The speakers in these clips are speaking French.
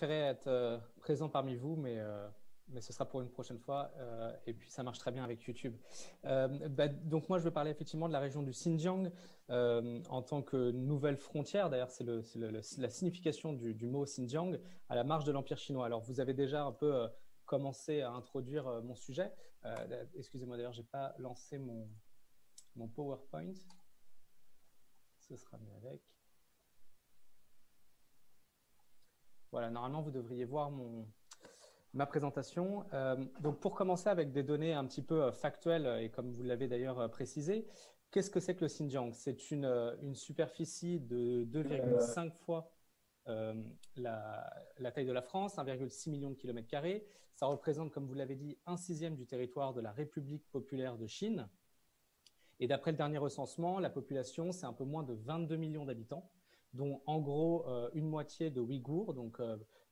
préféré être présent parmi vous, mais ce sera pour une prochaine fois. Et puis, ça marche très bien avec YouTube. Donc, moi, je veux parler effectivement de la région du Xinjiang en tant que nouvelle frontière. D'ailleurs, c'est la signification du mot Xinjiang à la marge de l'Empire chinois. Alors, vous avez déjà un peu commencé à introduire mon sujet. Excusez-moi, d'ailleurs, je n'ai pas lancé mon PowerPoint. Ce sera mieux avec. Voilà, normalement, vous devriez voir ma présentation. Donc, pour commencer avec des données un petit peu factuelles, et comme vous l'avez d'ailleurs précisé, qu'est-ce que c'est que le Xinjiang? C'est une superficie de 2,5 fois la taille de la France, 1,6 million de kilomètres carrés. Ça représente, comme vous l'avez dit, 1/6 du territoire de la République populaire de Chine. Et d'après le dernier recensement, la population, c'est un peu moins de 22 millions d'habitants, dont en gros une moitié de Ouïghours, donc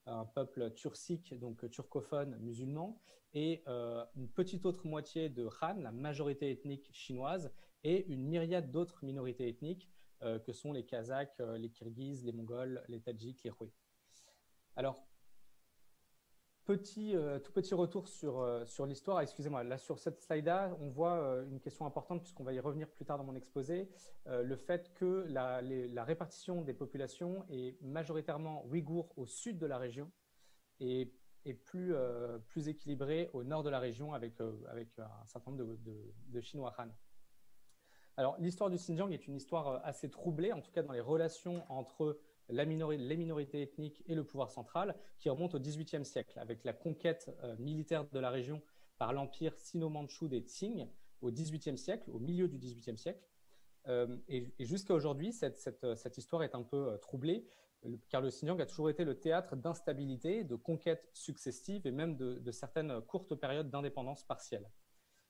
un peuple turcique, donc turcophone musulman, et une petite autre moitié de Han, la majorité ethnique chinoise, et une myriade d'autres minorités ethniques que sont les Kazakhs, les Kirghizes, les Mongols, les Tadjiks, les Roués. Alors, tout petit retour sur l'histoire. Excusez-moi, là sur cette slide-là, on voit une question importante puisqu'on va y revenir plus tard dans mon exposé, le fait que la répartition des populations est majoritairement ouïghour au sud de la région et plus équilibrée au nord de la région avec un certain nombre de Chinois Han. Alors, l'histoire du Xinjiang est une histoire assez troublée, en tout cas dans les relations entre les minorités ethniques et le pouvoir central, qui remonte au XVIIIe siècle, avec la conquête militaire de la région par l'empire sino-mandchou des Qing au XVIIIe siècle, au milieu du XVIIIe siècle. Et jusqu'à aujourd'hui, cette histoire est un peu troublée, car le Xinjiang a toujours été le théâtre d'instabilité, de conquêtes successives et même de certaines courtes périodes d'indépendance partielle.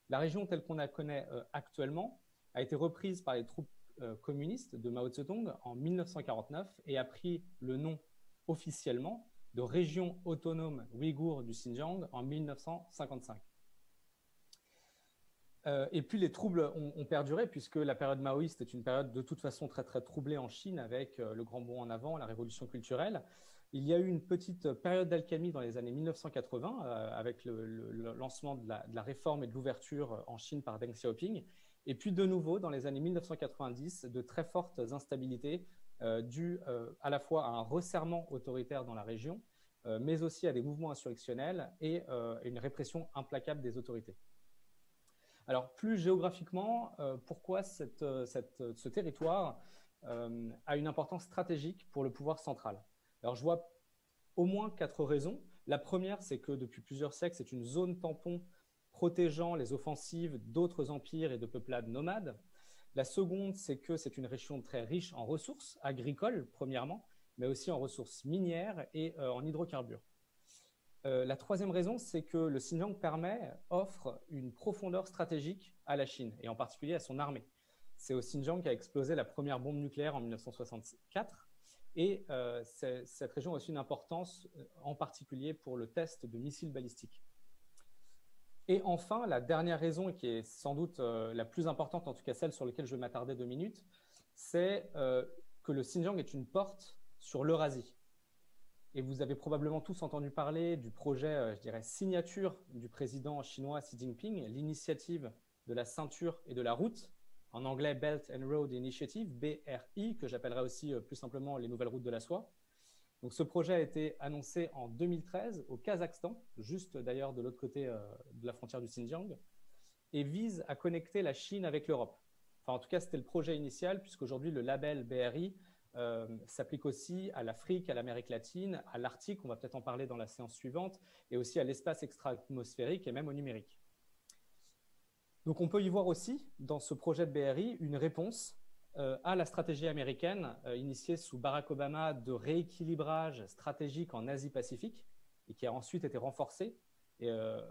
La région telle qu'on la connaît actuellement a été reprise par les troupes communistes de Mao Zedong en 1949 et a pris le nom officiellement de région autonome ouïghour du Xinjiang en 1955. Et puis les troubles ont perduré puisque la période maoïste est une période de toute façon très très troublée en Chine avec le grand bond en avant, la révolution culturelle. Il y a eu une petite période d'alchimie dans les années 1980 avec le lancement de la réforme et de l'ouverture en Chine par Deng Xiaoping. Et puis de nouveau, dans les années 1990, de très fortes instabilités dues à la fois à un resserrement autoritaire dans la région, mais aussi à des mouvements insurrectionnels et une répression implacable des autorités. Alors, plus géographiquement, pourquoi ce territoire a une importance stratégique pour le pouvoir central? Alors, je vois au moins 4 raisons. La première, c'est que depuis plusieurs siècles, c'est une zone tampon protégeant les offensives d'autres empires et de peuplades nomades. La seconde, c'est que c'est une région très riche en ressources agricoles, premièrement, mais aussi en ressources minières et en hydrocarbures. La troisième raison, c'est que le Xinjiang offre une profondeur stratégique à la Chine, et en particulier à son armée. C'est au Xinjiang qu'a explosé la première bombe nucléaire en 1964, et cette région a aussi une importance en particulier pour le test de missiles balistiques. Et enfin, la dernière raison, qui est sans doute la plus importante, en tout cas celle sur laquelle je vais m'attarder 2 minutes, c'est que le Xinjiang est une porte sur l'Eurasie. Et vous avez probablement tous entendu parler du projet, je dirais, signature du président chinois Xi Jinping, l'initiative de la ceinture et de la route, en anglais Belt and Road Initiative, BRI, que j'appellerais aussi plus simplement les nouvelles routes de la soie. Donc, ce projet a été annoncé en 2013 au Kazakhstan, juste d'ailleurs de l'autre côté de la frontière du Xinjiang, et vise à connecter la Chine avec l'Europe. Enfin, en tout cas, c'était le projet initial, puisqu'aujourd'hui, le label BRI s'applique aussi à l'Afrique, à l'Amérique latine, à l'Arctique, on va peut-être en parler dans la séance suivante, et aussi à l'espace extra-atmosphérique et même au numérique. Donc, on peut y voir aussi, dans ce projet de BRI, une réponse à la stratégie américaine initiée sous Barack Obama de rééquilibrage stratégique en Asie-Pacifique et qui a ensuite été renforcée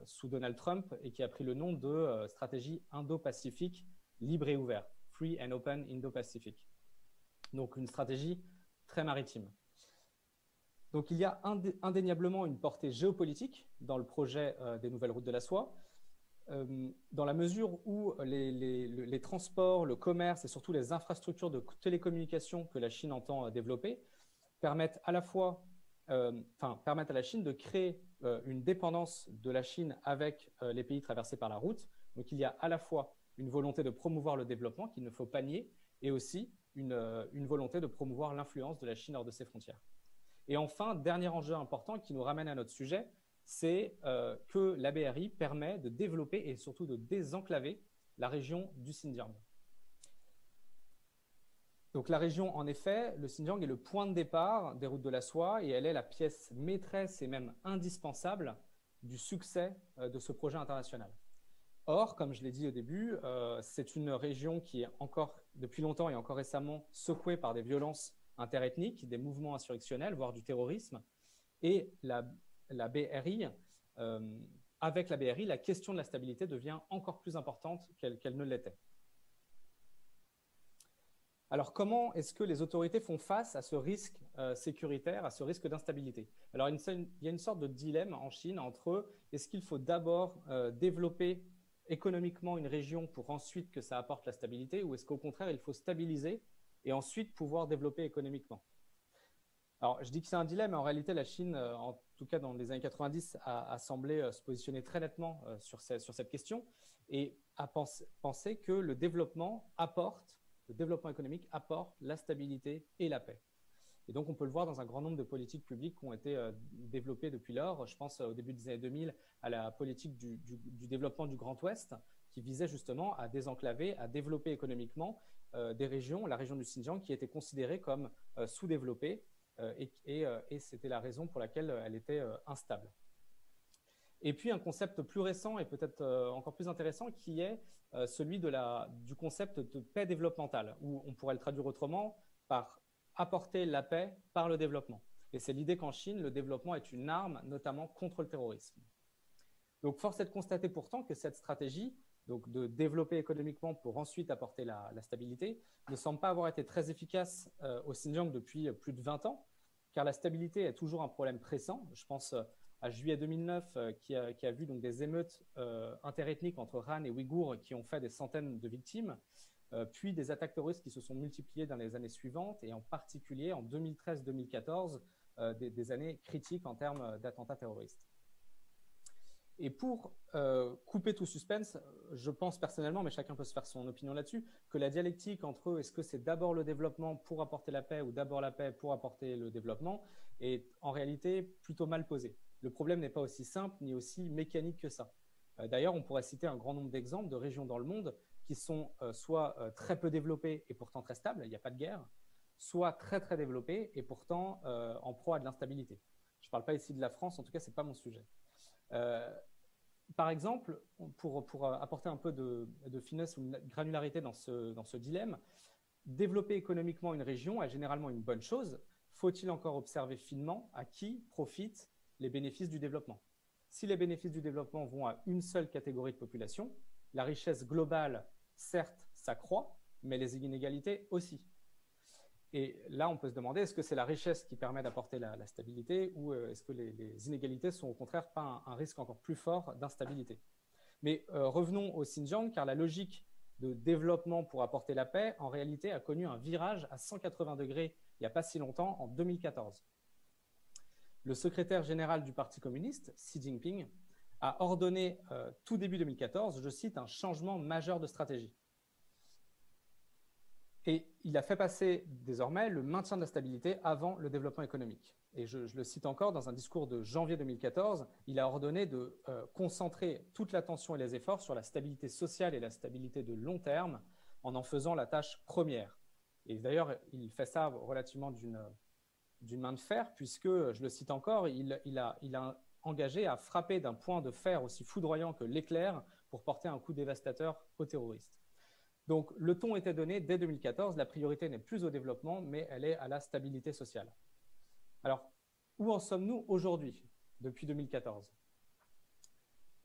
sous Donald Trump et qui a pris le nom de stratégie Indo-Pacifique libre et ouverte, Free and Open Indo-Pacific. Donc une stratégie très maritime. Donc il y a indéniablement une portée géopolitique dans le projet des nouvelles routes de la soie, dans la mesure où les transports, le commerce et surtout les infrastructures de télécommunications que la Chine entend développer permettent à la fois permettent à la Chine de créer une dépendance de la Chine avec les pays traversés par la route. Donc il y a à la fois une volonté de promouvoir le développement qu'il ne faut pas nier, et aussi une volonté de promouvoir l'influence de la Chine hors de ses frontières. Et enfin, dernier enjeu important qui nous ramène à notre sujet, c'est que la BRI permet de développer et surtout de désenclaver la région du Xinjiang. Donc la région, en effet, le Xinjiang est le point de départ des routes de la soie et elle est la pièce maîtresse et même indispensable du succès de ce projet international. Or, comme je l'ai dit au début, c'est une région qui est encore, depuis longtemps et encore récemment, secouée par des violences interethniques, des mouvements insurrectionnels, voire du terrorisme. Et la BRI, avec la BRI, la question de la stabilité devient encore plus importante qu'elle ne l'était. Alors, comment est-ce que les autorités font face à ce risque sécuritaire, à ce risque d'instabilité? Alors, il y a une sorte de dilemme en Chine entre est-ce qu'il faut d'abord développer économiquement une région pour ensuite que ça apporte la stabilité, ou est-ce qu'au contraire, il faut stabiliser et ensuite pouvoir développer économiquement? Alors, je dis que c'est un dilemme, mais en réalité, la Chine, en tout cas dans les années 90, a semblé se positionner très nettement sur cette question et a pensé que le développement économique apporte la stabilité et la paix. Et donc, on peut le voir dans un grand nombre de politiques publiques qui ont été développées depuis lors. Je pense au début des années 2000 à la politique du développement du Grand Ouest, qui visait justement à désenclaver, à développer économiquement des régions, la région du Xinjiang, qui était considérée comme sous-développée, et c'était la raison pour laquelle elle était instable. Et puis un concept plus récent et peut-être encore plus intéressant qui est celui du concept de paix développementale, où on pourrait le traduire autrement par apporter la paix par le développement. Et c'est l'idée qu'en Chine, le développement est une arme, notamment contre le terrorisme. Donc force est de constater pourtant que cette stratégie, donc de développer économiquement pour ensuite apporter la stabilité, ne semble pas avoir été très efficace au Xinjiang depuis plus de 20 ans, car la stabilité est toujours un problème pressant. Je pense à juillet 2009, qui a vu donc des émeutes interethniques entre Han et Ouïghours qui ont fait des centaines de victimes, puis des attaques terroristes qui se sont multipliées dans les années suivantes, et en particulier en 2013-2014, des années critiques en termes d'attentats terroristes. Et pour couper tout suspense, je pense personnellement, mais chacun peut se faire son opinion là-dessus, que la dialectique entre est-ce que c'est d'abord le développement pour apporter la paix ou d'abord la paix pour apporter le développement est en réalité plutôt mal posée. Le problème n'est pas aussi simple ni aussi mécanique que ça. D'ailleurs, on pourrait citer un grand nombre d'exemples de régions dans le monde qui sont soit très peu développées et pourtant très stables, il n'y a pas de guerre, soit très très développées et pourtant en proie à de l'instabilité. Je ne parle pas ici de la France, en tout cas, ce n'est pas mon sujet. Par exemple, pour apporter un peu de finesse ou de granularité dans ce dilemme, développer économiquement une région est généralement une bonne chose. Faut-il encore observer finement à qui profitent les bénéfices du développement? Si les bénéfices du développement vont à une seule catégorie de population, la richesse globale, certes, s'accroît, mais les inégalités aussi. Et là, on peut se demander, est-ce que c'est la richesse qui permet d'apporter la stabilité, ou est-ce que les inégalités sont au contraire pas un risque encore plus fort d'instabilité? Mais revenons au Xinjiang, car la logique de développement pour apporter la paix, en réalité, a connu un virage à 180 degrés il n'y a pas si longtemps, en 2014. Le secrétaire général du Parti communiste, Xi Jinping, a ordonné tout début 2014, je cite, un changement majeur de stratégie. Et il a fait passer désormais le maintien de la stabilité avant le développement économique. Et je le cite encore dans un discours de janvier 2014, il a ordonné de concentrer toute l'attention et les efforts sur la stabilité sociale et la stabilité de long terme en faisant la tâche première. Et d'ailleurs, il fait ça relativement d'une main de fer, puisque, je le cite encore, il a engagé à frapper d'un point de fer aussi foudroyant que l'éclair pour porter un coup dévastateur aux terroristes. Donc, le ton était donné dès 2014, la priorité n'est plus au développement, mais elle est à la stabilité sociale. Alors, où en sommes-nous aujourd'hui, depuis 2014?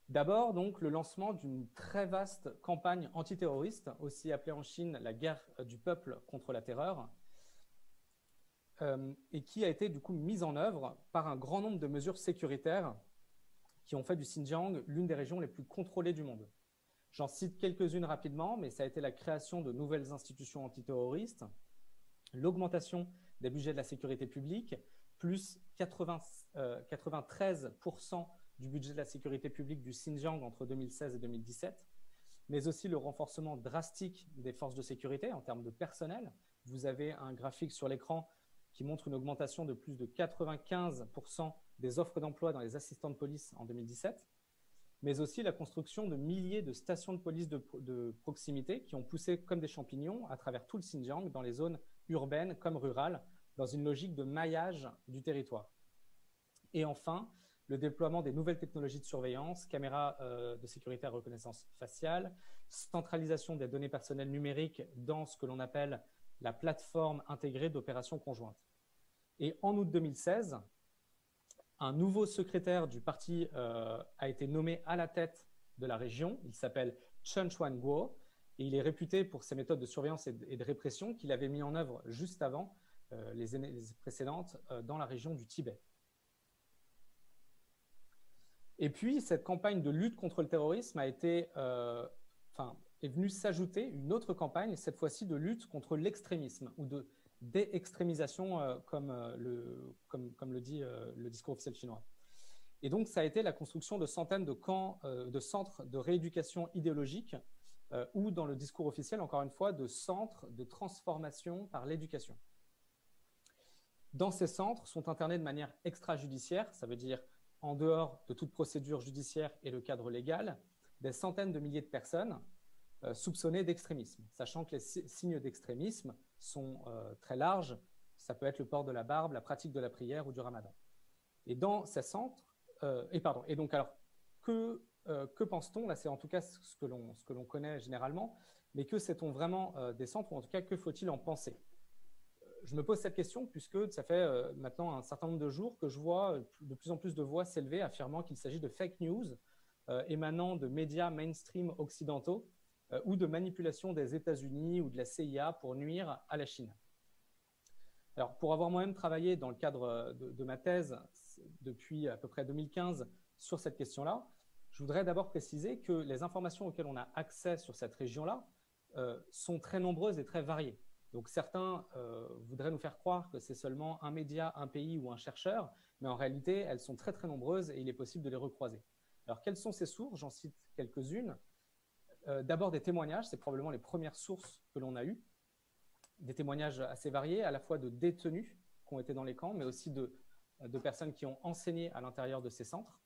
D'abord, donc, le lancement d'une très vaste campagne antiterroriste, aussi appelée en Chine la guerre du peuple contre la terreur, et qui a été du coup mise en œuvre par un grand nombre de mesures sécuritaires qui ont fait du Xinjiang l'une des régions les plus contrôlées du monde. J'en cite quelques-unes rapidement, mais ça a été la création de nouvelles institutions antiterroristes, l'augmentation des budgets de la sécurité publique, plus 93% du budget de la sécurité publique du Xinjiang entre 2016 et 2017, mais aussi le renforcement drastique des forces de sécurité en termes de personnel. Vous avez un graphique sur l'écran qui montre une augmentation de plus de 95% des offres d'emploi dans les assistants de police en 2017, mais aussi la construction de milliers de stations de police de proximité qui ont poussé comme des champignons à travers tout le Xinjiang, dans les zones urbaines comme rurales, dans une logique de maillage du territoire. Et enfin, le déploiement des nouvelles technologies de surveillance, caméras de sécurité à reconnaissance faciale, centralisation des données personnelles numériques dans ce que l'on appelle la plateforme intégrée d'opérations conjointes. Et en août 2016, un nouveau secrétaire du parti a été nommé à la tête de la région. Il s'appelle Chen Chuan-guo et il est réputé pour ses méthodes de surveillance et de répression qu'il avait mis en œuvre juste avant les années précédentes dans la région du Tibet. Et puis, cette campagne de lutte contre le terrorisme est venue s'ajouter une autre campagne, cette fois-ci de lutte contre l'extrémisme ou de déextrémisation, comme le dit le discours officiel chinois. Et donc, ça a été la construction de centaines de camps, de centres de rééducation idéologique ou, dans le discours officiel, encore une fois, de centres de transformation par l'éducation. Dans ces centres sont internés de manière extrajudiciaire, ça veut dire en dehors de toute procédure judiciaire et le cadre légal, des centaines de milliers de personnes soupçonnées d'extrémisme, sachant que les signes d'extrémisme sont très larges. Ça peut être le port de la barbe, la pratique de la prière ou du ramadan. Et dans ces centres, et donc alors, que pense-t-on? Là, c'est en tout cas ce que l'on connaît généralement, mais que sait-on vraiment des centres, ou en tout cas, que faut-il en penser? Je me pose cette question puisque ça fait maintenant un certain nombre de jours que je vois de plus en plus de voix s'élever affirmant qu'il s'agit de fake news émanant de médias mainstream occidentaux ou de manipulation des États-Unis ou de la CIA pour nuire à la Chine. Alors, pour avoir moi-même travaillé dans le cadre de ma thèse depuis à peu près 2015 sur cette question-là, je voudrais d'abord préciser que les informations auxquelles on a accès sur cette région-là sont très nombreuses et très variées. Donc certains voudraient nous faire croire que c'est seulement un média, un pays ou un chercheur, mais en réalité, elles sont très très nombreuses et il est possible de les recroiser. Alors quelles sont ces sources? J'en cite quelques-unes. D'abord des témoignages, c'est probablement les premières sources que l'on a eues. Des témoignages assez variés, à la fois de détenus qui ont été dans les camps, mais aussi de personnes qui ont enseigné à l'intérieur de ces centres.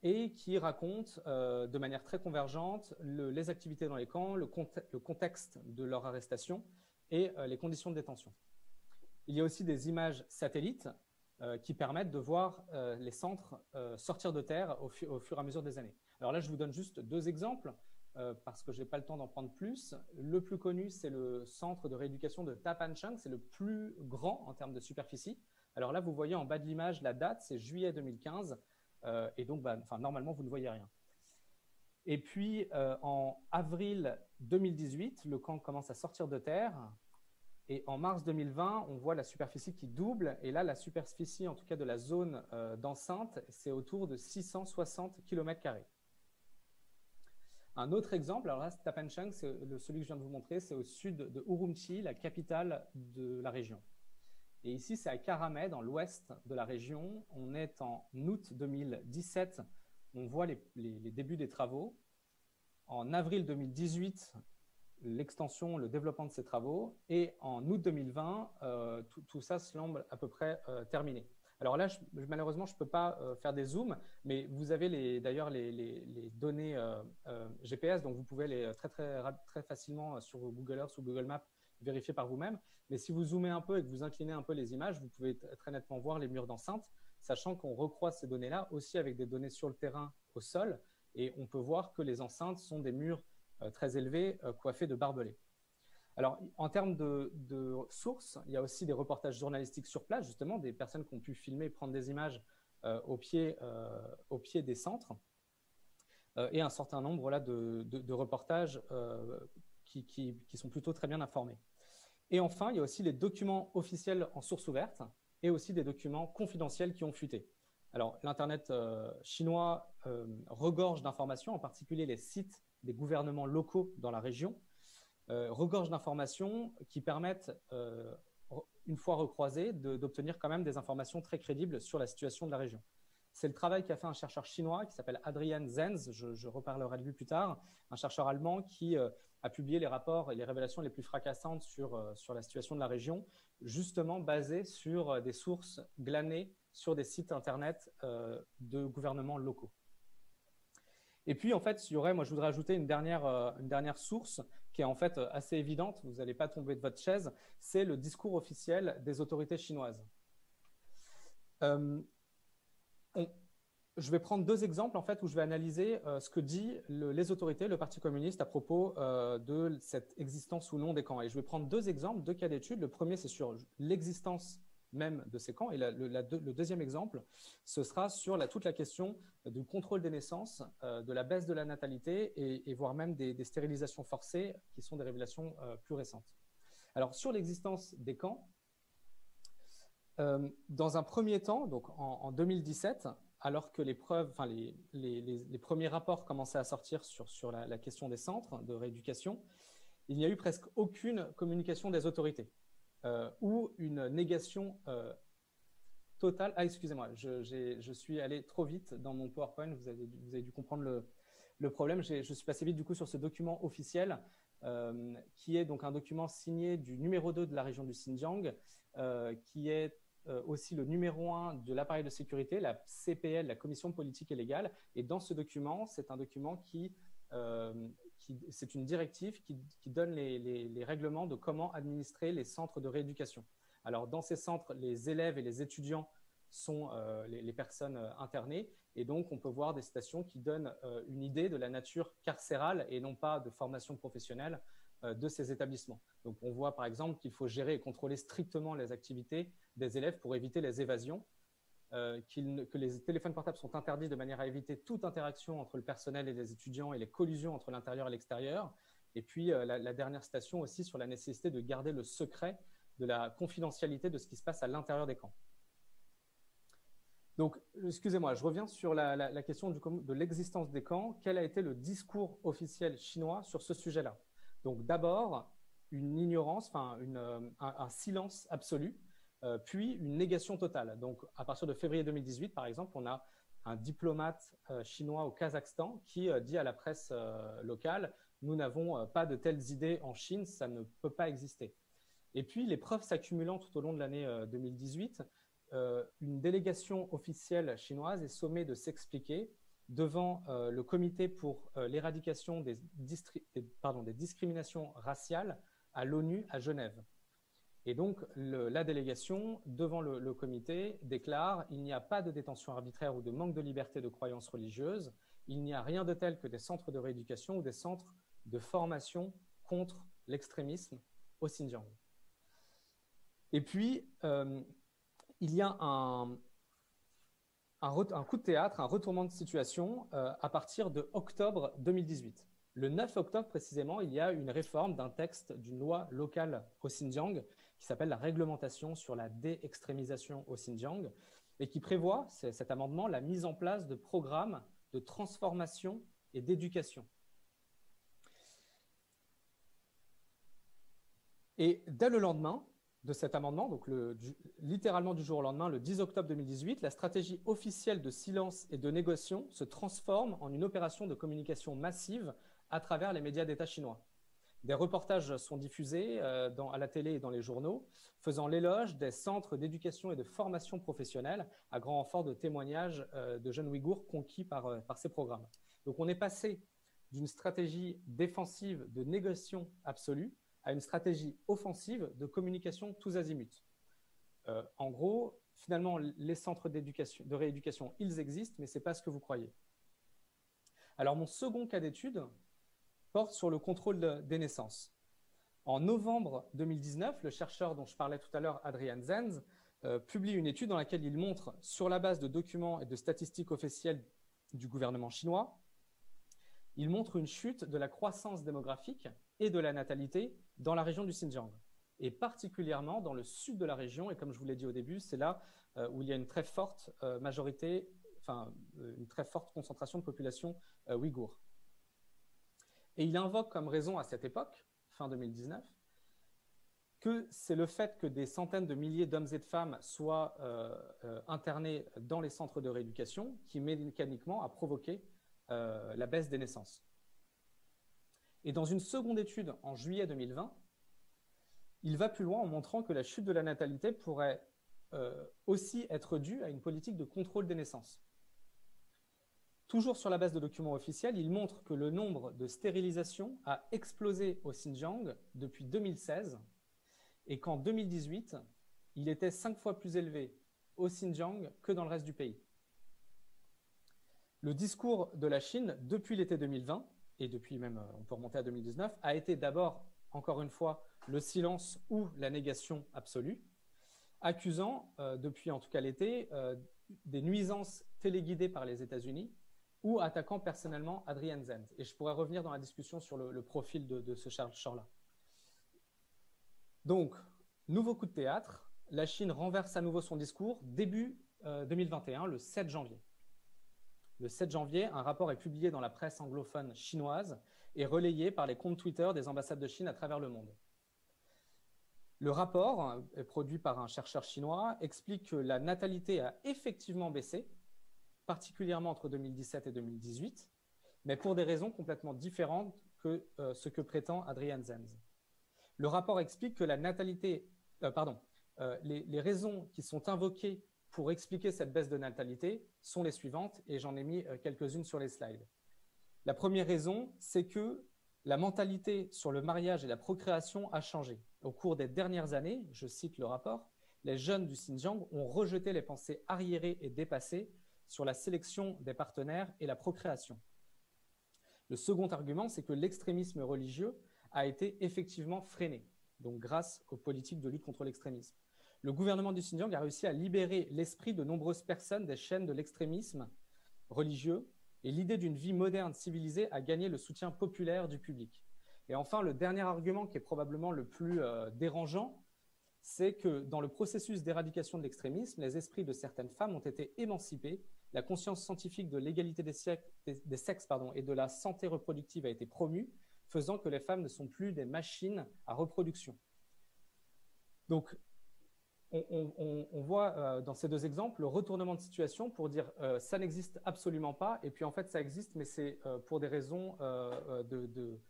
Et qui racontent de manière très convergente les activités dans les camps, le contexte de leur arrestation et les conditions de détention. Il y a aussi des images satellites qui permettent de voir les centres sortir de terre au fur et à mesure des années. Alors là, je vous donne juste deux exemples parce que je n'ai pas le temps d'en prendre plus. Le plus connu, c'est le centre de rééducation de Tapanchang, c'est le plus grand en termes de superficie. Alors là, vous voyez en bas de l'image la date, c'est juillet 2015. Et donc, normalement, vous ne voyez rien. Et puis, en avril 2018, le camp commence à sortir de terre. Et en mars 2020, on voit la superficie qui double. Et là, la superficie, en tout cas de la zone d'enceinte, c'est autour de 660 km². Un autre exemple, alors là, Tapanchang, c'est celui que je viens de vous montrer, c'est au sud de Urumqi, la capitale de la région. Et ici, c'est à Karamay, dans l'ouest de la région. On est en août 2017. On voit les débuts des travaux. En avril 2018, l'extension, le développement de ces travaux. Et en août 2020, tout ça semble à peu près terminé. Alors là, malheureusement, je ne peux pas faire des zooms, mais vous avez d'ailleurs les données GPS, donc vous pouvez les très facilement sur Google Earth ou Google Maps vérifier par vous-même. Mais si vous zoomez un peu et que vous inclinez un peu les images, vous pouvez très nettement voir les murs d'enceinte, sachant qu'on recroise ces données-là aussi avec des données sur le terrain au sol. Et on peut voir que les enceintes sont des murs très élevés, coiffés de barbelés. Alors, en termes de sources, il y a aussi des reportages journalistiques sur place, justement, des personnes qui ont pu filmer et prendre des images au pied des centres. Et un certain nombre là, de reportages qui sont plutôt très bien informés. Et enfin, il y a aussi les documents officiels en source ouverte et aussi des documents confidentiels qui ont fuité. Alors, l'Internet chinois regorge d'informations, en particulier les sites des gouvernements locaux dans la région, regorge d'informations qui permettent une fois recroisés, d'obtenir quand même des informations très crédibles sur la situation de la région. C'est le travail qu'a fait un chercheur chinois qui s'appelle Adrian Zenz, je reparlerai de lui plus tard, un chercheur allemand qui a publié les rapports et les révélations les plus fracassantes sur la situation de la région, justement basées sur des sources glanées sur des sites internet de gouvernements locaux. Et puis, en fait, moi, je voudrais ajouter une dernière source qui est en fait assez évidente, vous n'allez pas tomber de votre chaise, c'est le discours officiel des autorités chinoises. Je vais prendre deux exemples en fait, où je vais analyser ce que disent les autorités, le Parti communiste à propos de cette existence ou non des camps. Et je vais prendre deux exemples, deux cas d'études. Le premier, c'est sur l'existence même de ces camps. Et le deuxième exemple, ce sera sur toute la question du contrôle des naissances, de la baisse de la natalité et voire même des stérilisations forcées, qui sont des révélations plus récentes. Alors, sur l'existence des camps, dans un premier temps, donc en 2017, alors que les premiers rapports commençaient à sortir sur la question des centres de rééducation, il n'y a eu presque aucune communication des autorités ou une négation totale. Ah, excusez-moi, je suis allé trop vite dans mon PowerPoint, vous avez dû comprendre le problème. Je suis passé vite du coup sur ce document officiel qui est donc un document signé du numéro 2 de la région du Xinjiang, qui est aussi le numéro 1 de l'appareil de sécurité, la CPL, la Commission politique et légale. Et dans ce document, c'est un document c'est une directive qui donne les règlements de comment administrer les centres de rééducation. Alors, dans ces centres, les élèves et les étudiants sont les personnes internées. Et donc, on peut voir des citations qui donnent une idée de la nature carcérale et non pas de formation professionnelle de ces établissements. Donc, on voit par exemple qu'il faut gérer et contrôler strictement les activités des élèves pour éviter les évasions, que les téléphones portables sont interdits de manière à éviter toute interaction entre le personnel et les étudiants et les collusions entre l'intérieur et l'extérieur. Et puis, la dernière citation aussi sur la nécessité de garder le secret de la confidentialité de ce qui se passe à l'intérieur des camps. Donc, excusez-moi, je reviens sur la question de l'existence des camps. Quel a été le discours officiel chinois sur ce sujet-là? Donc, d'abord, une ignorance, un silence absolu, puis une négation totale. Donc, à partir de février 2018, par exemple, on a un diplomate chinois au Kazakhstan qui dit à la presse locale « Nous n'avons pas de telles idées en Chine, ça ne peut pas exister ». Et puis, les preuves s'accumulant tout au long de l'année 2018, une délégation officielle chinoise est sommée de s'expliquer devant le comité pour l'éradication des discriminations raciales à l'ONU à Genève. Et donc, la délégation, devant le comité, déclare « Il n'y a pas de détention arbitraire ou de manque de liberté de croyance religieuse. Il n'y a rien de tel que des centres de rééducation ou des centres de formation contre l'extrémisme au Xinjiang. » Et puis, il y a un coup de théâtre, un retournement de situation à partir de octobre 2018. Le 9 octobre précisément, il y a une réforme d'un texte d'une loi locale au Xinjiang qui s'appelle la réglementation sur la déextrémisation au Xinjiang et qui prévoit, cet amendement, la mise en place de programmes de transformation et d'éducation. Et dès le lendemain de cet amendement, donc littéralement du jour au lendemain, le 10 octobre 2018, la stratégie officielle de silence et de négociation se transforme en une opération de communication massive à travers les médias d'État chinois. Des reportages sont diffusés à la télé et dans les journaux, faisant l'éloge des centres d'éducation et de formation professionnelle à grand renfort de témoignages de jeunes Ouïghours conquis par ces programmes. Donc on est passé d'une stratégie défensive de négociation absolue à une stratégie offensive de communication tous azimuts. En gros, finalement, les centres de rééducation, ils existent, mais ce n'est pas ce que vous croyez. Alors, mon second cas d'étude porte sur le contrôle des naissances. En novembre 2019, le chercheur dont je parlais tout à l'heure, Adrian Zenz, publie une étude dans laquelle il montre, sur la base de documents et de statistiques officielles du gouvernement chinois, il montre une chute de la croissance démographique et de la natalité dans la région du Xinjiang, et particulièrement dans le sud de la région. Et comme je vous l'ai dit au début, c'est là où il y a une très forte une très forte concentration de population ouïghour. Et il invoque comme raison à cette époque, fin 2019, que c'est le fait que des centaines de milliers d'hommes et de femmes soient internés dans les centres de rééducation qui mécaniquement a provoqué la baisse des naissances. Et dans une seconde étude en juillet 2020, il va plus loin en montrant que la chute de la natalité pourrait aussi être due à une politique de contrôle des naissances. Toujours sur la base de documents officiels, il montre que le nombre de stérilisations a explosé au Xinjiang depuis 2016 et qu'en 2018, il était 5 fois plus élevé au Xinjiang que dans le reste du pays. Le discours de la Chine depuis l'été 2020, et depuis même, on peut remonter à 2019, a été d'abord, encore une fois, le silence ou la négation absolue, accusant, depuis en tout cas l'été, des nuisances téléguidées par les États-Unis ou attaquant personnellement Adrian Zenz. Et je pourrais revenir dans la discussion sur le profil de ce chercheur-là. Donc, nouveau coup de théâtre, la Chine renverse à nouveau son discours début 2021, le 7 janvier. Le 7 janvier, un rapport est publié dans la presse anglophone chinoise et relayé par les comptes Twitter des ambassades de Chine à travers le monde. Le rapport, produit par un chercheur chinois, explique que la natalité a effectivement baissé, particulièrement entre 2017 et 2018, mais pour des raisons complètement différentes que ce que prétend Adrian Zenz. Le rapport explique que la natalité, les raisons qui sont invoquées pour expliquer cette baisse de natalité sont les suivantes, et j'en ai mis quelques-unes sur les slides. La première raison, c'est que la mentalité sur le mariage et la procréation a changé. Au cours des dernières années, je cite le rapport, les jeunes du Xinjiang ont rejeté les pensées arriérées et dépassées sur la sélection des partenaires et la procréation. Le second argument, c'est que l'extrémisme religieux a été effectivement freiné, donc grâce aux politiques de lutte contre l'extrémisme. Le gouvernement du Xinjiang a réussi à libérer l'esprit de nombreuses personnes des chaînes de l'extrémisme religieux, et l'idée d'une vie moderne civilisée a gagné le soutien populaire du public. Et enfin, le dernier argument qui est probablement le plus dérangeant, c'est que dans le processus d'éradication de l'extrémisme, les esprits de certaines femmes ont été émancipés, la conscience scientifique de l'égalité des sexes et de la santé reproductive a été promue, faisant que les femmes ne sont plus des machines à reproduction. Donc, on voit dans ces deux exemples le retournement de situation pour dire ça n'existe absolument pas, et puis en fait ça existe, mais c'est pour des raisons de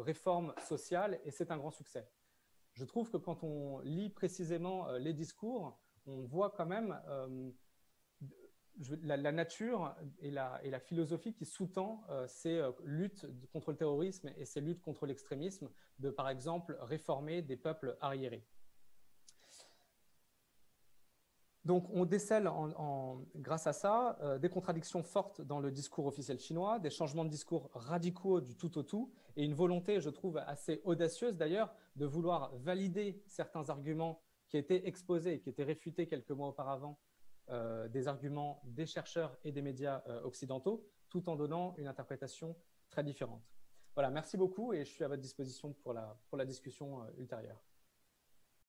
réforme sociale, et c'est un grand succès. Je trouve que quand on lit précisément les discours, on voit quand même la nature et la philosophie qui sous-tend ces luttes contre le terrorisme et ces luttes contre l'extrémisme, de par exemple réformer des peuples arriérés. Donc, on décèle grâce à ça des contradictions fortes dans le discours officiel chinois, des changements de discours radicaux du tout au tout, et une volonté, je trouve, assez audacieuse d'ailleurs, de vouloir valider certains arguments qui étaient exposés et qui étaient réfutés quelques mois auparavant, des arguments des chercheurs et des médias occidentaux, tout en donnant une interprétation très différente. Voilà, merci beaucoup, et je suis à votre disposition pour la discussion ultérieure.